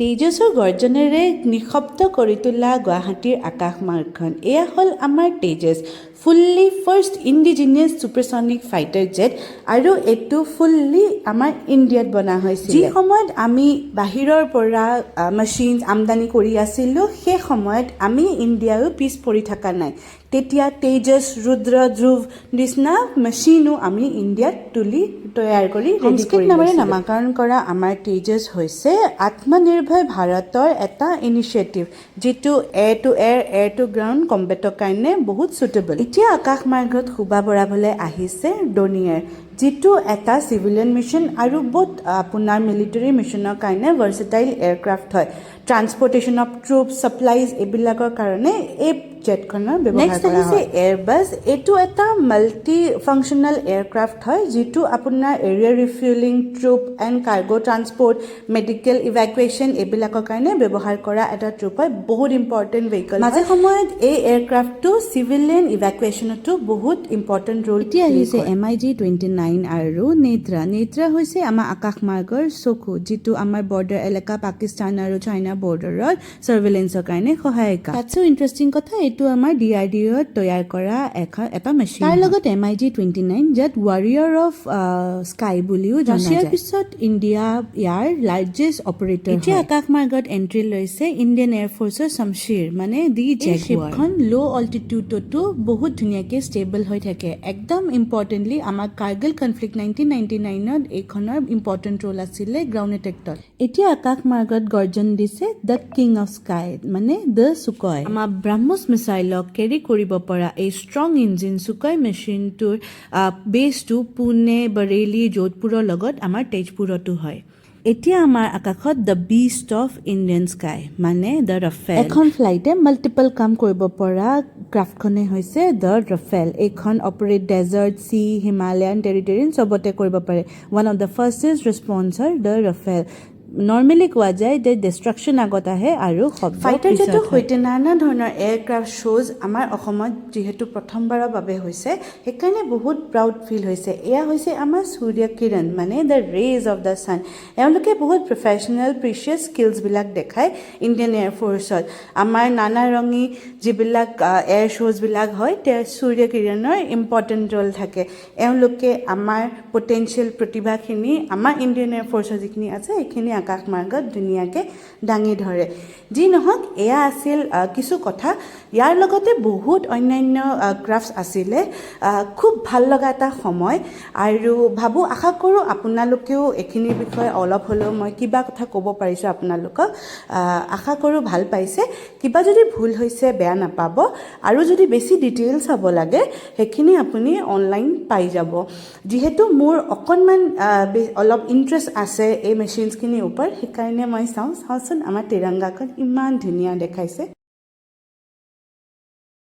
তেজছৰ গৰ্জনেৰে নিশব্দ কৰি তোলা গুৱাহাটীৰ আকাশমাৰ্গখন এয়া হ'ল আমাৰ Tejas fully first indigenous supersonic fighter jet আৰু এইটো ফুল্লি আমাৰ ইণ্ডিয়াত বনা হৈছিল যি সময়ত আমি বাহিৰৰ পৰা মেচিনছ আমদানি কৰি আছিলোঁ সেই সময়ত আমি ইণ্ডিয়াও পিছ পৰি থকা নাই তেতিয়া তেজছ ৰুদ্ৰ ধ্ৰুৱ নিচিনা মেচিনো আমি ইণ্ডিয়াত তুলি তৈয়াৰ কৰি সংস্কৃত নামেৰে নামাকৰণ কৰা আমাৰ তেজছ হৈছে আত্মনিৰ্ভৰ ভাৰতৰ এটা ইনিচিয়েটিভ যিটো এয়াৰ টু গ্ৰাউণ্ড কম্বেটৰ কাৰণে বহুত ছুটেবল এতিয়া আকাশমাৰ্গত শোভা বঢ়াবলৈ আহিছে ডনিয়াৰ যিটো এটা চিভিলিয়ান মিছন আৰু বহুত আপোনাৰ মিলিটাৰী মিছনৰ কাৰণে ভাৰ্চেটাইল এয়াৰক্ৰাফ্ট হয় ট্ৰান্সপৰ্টেশ্যন অফ ট্ৰুপ ছাপ্লাইজ এইবিলাকৰ কাৰণে এই জেটখনৰ ব্যৱহাৰ কৰা হয় এয়াৰবাছ এইটো এটা মাল্টি ফাংচনেল এয়াৰক্ৰাফ্ট হয় যিটো আপোনাৰ aerial refuelling troop and cargo transport medical evacuation এইবিলাকৰ কাৰণে ব্যৱহাৰ কৰা এটা ট্ৰুপ হয় বহুত ইম্পৰ্টেণ্ট ভেহিকল মাজে সময়ত এই এয়াৰক্ৰাফ্টটো চিভিলিয়ান ইভেকুৱেশ্যনতো বহুত ইম্পৰ্টেণ্ট ৰোল এতিয়া আহিছে MiG-29 আৰু নেত্ৰা হৈছে আমাৰ আকাশমাৰ্গৰ চকু যিটো আমাৰ বৰ্ডাৰ এলেকা পাকিস্তান আৰু চাইনা বৰ্ডাৰৰ চাৰ্ভেলেন্সৰ কাৰণে সহায়িকা তাতকৈ ইণ্টাৰেষ্টিং কথা এইটো আমাৰ DRDOত তৈয়াৰ কৰা এটা মেচিন তাৰ লগত MiG-29 যাত ৱাৰিয়ৰ অফ স্কাই বুলিও জনা যায় ৰাছিয়াৰ পিছত ইণ্ডিয়া ইয়াৰ লাৰ্জেষ্ট অপাৰেটৰ এতিয়া আকাশমাৰ্গত এণ্ট্ৰি লৈছে ইণ্ডিয়ান এয়াৰফৰ্চৰ শামশ্বীৰ মানে দি জেটখন ল' অল্টিটিউডতো বহুত ধুনীয়াকৈ ষ্টেবল হৈ থাকে একদম ইম্পৰ্টেণ্টলি আমাৰ কাৰ্গিল কনফ্লিক্ট 1999ত এইখনৰ ইম্পৰ্টেণ্ট ৰোল আছিলে গ্ৰাউণ্ড এটেকত এতিয়া আকাশমাৰ্গত গৰ্জন দিছে দ্য কিং অফ স্কাই মানে দ্য সুকয় আমাৰ ব্ৰাহ্মছ মিছাইলক কেৰি কৰিব পৰা এই ষ্ট্ৰং ইঞ্জিন সুকয় মেচিনটোৰ বেছটো পুনে বৰেলি যোধপুৰৰ লগত আমাৰ তেজপুৰতো হয় এতিয়া আমাৰ আকাশত the beast of Indian sky মানে দ্য ৰাফেল এখন ফ্লাইটে মাল্টিপল কাম কৰিব পৰা ক্ৰাফ্টখনে হৈছে দ্য ৰাফেল এইখন অপাৰেট ডেজাৰ্ট চি হিমালয়ান টেৰিটৰিন চবতে কৰিব পাৰে one of the fastest responder the Rafale normally কোৱা যায় যে ডিষ্ট্ৰাকশ্যন আগত আহে আৰু ফাইটাৰ জেটৰ সৈতে নানা ধৰণৰ এয়াৰক্ৰাফ্ট শ্ব'জ আমাৰ অসমত যিহেতু প্ৰথমবাৰৰ বাবে হৈছে সেইকাৰণে বহুত প্ৰাউড ফিল হৈছে এয়া হৈছে আমাৰ সূৰ্য কিৰণ মানে the rays of the sun এওঁলোকে বহুত প্ৰফেশ্যনেল প্ৰিচিয়াছ স্কিলছবিলাক দেখায় ইণ্ডিয়ান এয়াৰফৰ্চত আমাৰ নানা ৰঙী যিবিলাক এয়াৰ শ্ব'জবিলাক হয় তেওঁ সূৰ্য কিৰণৰ ইম্পৰ্টেণ্ট ৰোল থাকে এওঁলোকে আমাৰ পটেঞ্চিয়েল প্ৰতিভাখিনি আমাৰ ইণ্ডিয়ান এয়াৰফৰ্চৰ যিখিনি আছে সেইখিনি আকাশমাৰ্গত ধুনীয়াকৈ দাঙি ধৰে যি নহওক এয়া আছিল কিছু কথা ইয়াৰ লগতে বহুত অন্যান্য ক্ৰাফ্টছ আছিলে খুব ভাল লগা এটা সময় আৰু আশা কৰোঁ আপোনালোকেও এইখিনিৰ বিষয়ে অলপ হ'লেও মই কিবা কথা ক'ব পাৰিছোঁ আপোনালোকক আশা কৰোঁ ভাল পাইছে কিবা যদি ভুল হৈছে বেয়া নাপাব আৰু যদি বেছি ডিটেইলছ চাব লাগে সেইখিনি আপুনি অনলাইন পাই যাব যিহেতু মোৰ অকণমান অলপ ইণ্টাৰেষ্ট আছে এই মেচিনছখিনিৰ ওপৰত সেইকাৰণে মই চাওঁচোন আমাৰ তিৰংগাখন ইমান ধুনীয়া দেখাইছে